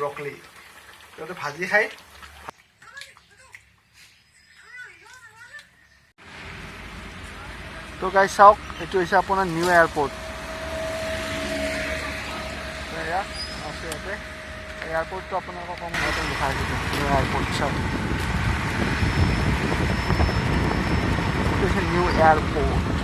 broccoli তো ভাজি খাই তো গাইজ চাওক এইটো হৈছে আপোনাৰ নিউ এয়াৰপৰ্ট এয়া আছে ইয়াতে এয়াৰপৰ্টটো আপোনালোকৰ কমতে লিখা আছে নিউ এয়াৰপৰ্ট চাওক এইটো হৈছে নিউ এয়াৰপৰ্ট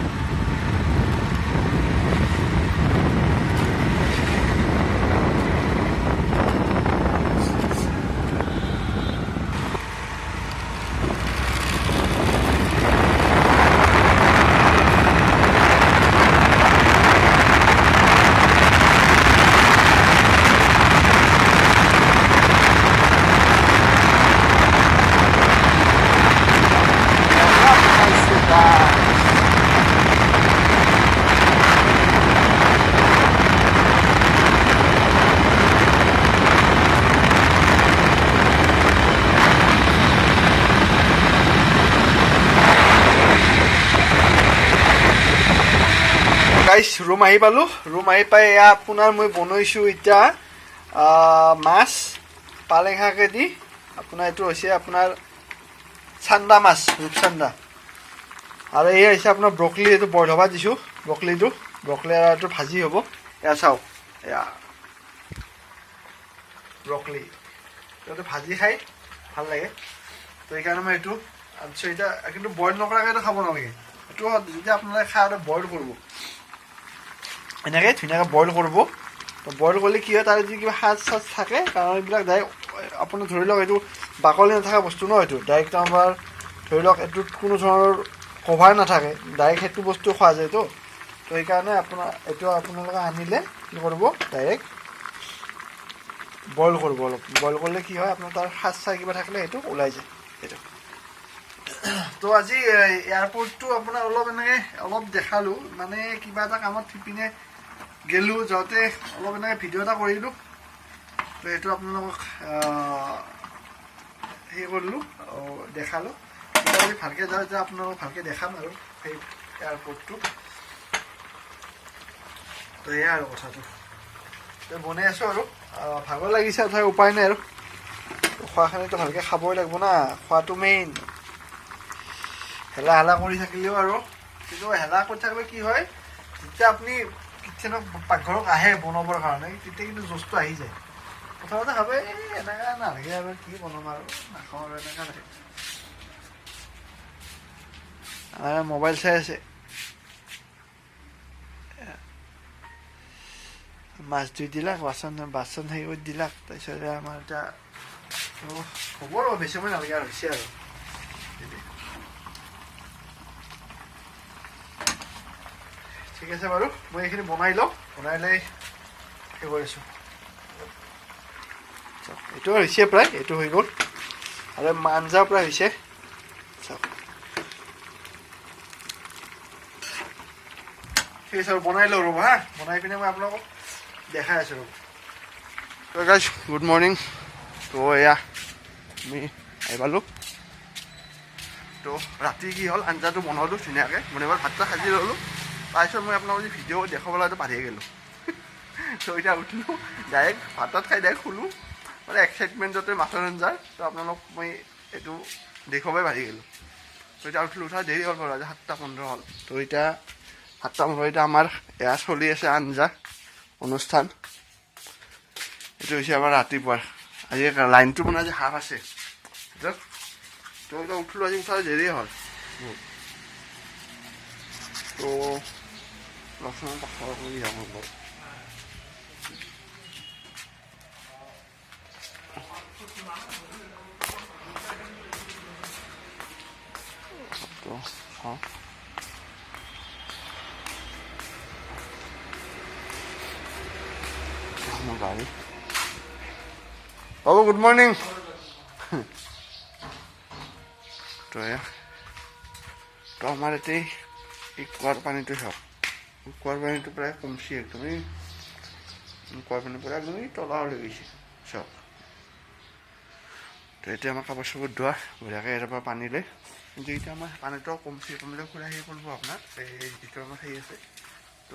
গাইজ ৰুম আহি পালোঁ ৰুম আহি পাই এয়া আপোনাৰ মই বনাইছোঁ এতিয়া মাছ পালেং শাকেদি আপোনাৰ এইটো হৈছে আপোনাৰ চান্দা মাছ ৰূপচান্দা আৰু এয়া হৈছে আপোনাৰ ব্ৰকলি এইটো বইল হ'ব দিছোঁ ব্ৰকলি আৰু এইটো ভাজি হ'ব এয়া চাওক এয়া ব্ৰকলি এইটো ভাজি খাই ভাল লাগে তো সেইকাৰণে মই এইটো আনিছোঁ এতিয়া কিন্তু বইল নকৰাকৈতো খাব নালাগে এইটো যদি আপোনালোকে খাই বইল কৰিব এনেকৈ ধুনীয়াকৈ বইল কৰিব তো বইল কৰিলে কি হয় তাৰ যদি কিবা সাজ চাজ থাকে কাৰণ এইবিলাক ডাইৰেক্ট আপোনাৰ ধৰি লওক এইটো বাকলি নাথাকা বস্তু ন এইটো ডাইৰেক্ট আমাৰ ধৰি লওক এইটোত কোনো ধৰণৰ কভাৰ নাথাকে ডাইৰেক্ট সেইটো বস্তু খোৱা যায়তো তো সেইকাৰণে এইটো আপোনালোকে আনিলে কি কৰিব ডাইৰেক্ট বইল কৰিব অলপ বইল কৰিলে কি হয় আপোনাৰ তাৰ সাজ চাই কিবা থাকিলে সেইটো ওলাই যায় সেইটো তো আজি এয়াৰপৰ্টটো আপোনাৰ অলপ দেখালোঁ মানে কিবা এটা কামত সিপিনে গেলোঁ যাওঁতে অলপ এনেকৈ ভিডিঅ' এটা কৰিলোঁ তো সেইটো আপোনালোকক হেৰি কৰিলোঁ দেখালোঁ এতিয়া যদি ভালকৈ যাওঁ এতিয়া আপোনালোকক ভালকৈ দেখাম আৰু সেই এয়াৰপৰ্টটো তো এয়াই আৰু কথাটো তো বনাই আছোঁ আৰু ভাগৰ লাগিছে তথাপি উপায় নাই আৰু খোৱাখিনিতো ভালকৈ খাবই লাগিব না খোৱাটো মেইন হেলা কৰি থাকিলেও আৰু কিন্তু হেলা কৰি থাকিলে কি হয় যেতিয়া আপুনি কিটচেনত পাকঘৰত আহে বনাবৰ কাৰণে তেতিয়া কিন্তু জোচটো আহি যায় প্ৰথমতে ভাবে এনেকুৱা নালাগে আৰু কি বনাম আৰু নাখাওঁ আৰু এনেকুৱা লাগে মোবাইল চাই আছে মাছ ধুই দিলাক বাচন হেৰি কৰি দিলাক তাৰপিছতে আমাৰ এতিয়া হ'ব আৰু বেছি সময় নালাগে আৰু হৈছে আৰু ঠিক আছে বাৰু মই এইখিনি বনাই লওঁ বনাই লৈ সেই কৰিছোঁ এইটো হৈছে প্ৰায় এইটো হৈ গ'ল আৰু আঞ্জা প্ৰায় হৈছে চাওক ঠিক আছে আৰু বনাই লওঁ ৰ'ব হা বনাই পিনে মই আপোনালোকক দেখাই আছোঁ ৰ'ব তো গাইজ গুড মৰ্ণিং তো এয়া আমি আহি পালোঁ তো ৰাতি কি হ'ল আঞ্জাটো বনালোঁ ধুনীয়াকৈ মানে এবাৰ ভাতটা সাজি ল'লোঁ তাৰপিছত মই আপোনালোকক যদি ভিডিঅ' দেখাবলৈতো পাহৰিয়ে গ'লোঁ তো এতিয়া উঠিলোঁ ডাইৰেক্ট ভাতত খাই ডাইৰেক্ট শুলোঁ মানে এক্সাইটমেণ্টতে মাছৰ আঞ্জাৰ তো আপোনালোক মই এইটো দেখুৱাবই পাহৰি গ'লোঁ তো এতিয়া উঠিলোঁ উঠা দেৰি হ'ল বাৰু আজি 7:15 হ'ল তো এতিয়া 7:15 এতিয়া আমাৰ এয়া চলি আছে আঞ্জা অনুষ্ঠান এইটো হৈছে আমাৰ ৰাতিপুৱাৰ আজি লাইনটো মানে আজি হাফ আছে তো এতিয়া উঠিলোঁ আজি উঠা দেৰি হ'ল তো লক্ষণ পাখৰ কৰি যাব বাৰু গাড়ী বাবু গুড মৰ্ণিং তো আমাৰ ইয়াতে এই কুঁৱাৰ পানীটো চাওক কুঁৱাৰ পানীটো প্ৰায় কমছি একদমেই কুঁৱাৰ পানী পৰা একদমেই তলা হৈ গৈছে চাওক তো এতিয়া আমাৰ কাপোৰ চাপোৰ ধোৱা বঢ়িয়াকৈ ইয়াৰ পৰা পানী লৈ কিন্তু এতিয়া আমাৰ পানীটো কমিলে খুৰা হেৰি কৰিব আপোনাক এই যিটো আমাৰ হেৰি আছে তো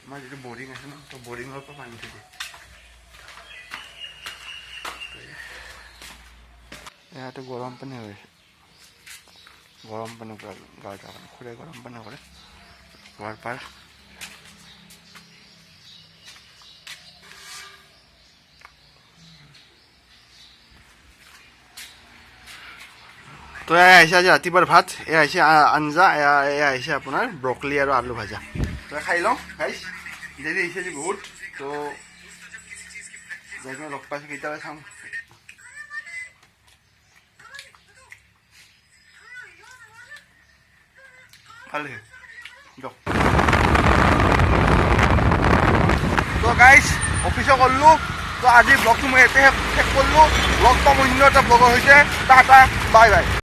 আমাৰ যিটো বৰিং আছে ন তো বৰিঙৰ পৰা পানী থৈ দিয়ে ইয়াতে গৰম পানী হৈ আছে গৰম পানী গা ধোৱা পানী খুৰাই গৰম পানী কৰে হোৱাৰ পাৰ তো এয়া আহিছে আজি ৰাতিপুৱাৰ ভাত এয়া আহিছে আঞ্জা এয়া আহিছে আপোনাৰ ব্ৰকলি আৰু আলু ভাজা তো খাই লওঁ গাইছ দেৰি আহিছে আজি বহুত তো যাই কিনে লগ পাইছোঁ কেতিয়াবা চাম ভালে দিয়ক তো গাইছ অফিচো কৰিলোঁ তো আজি ব্লগটো মই ইয়াতে শেষ কৰিলোঁ লগ পাম অন্য এটা ব্লগৰ হৈছে টাটা বাই বাই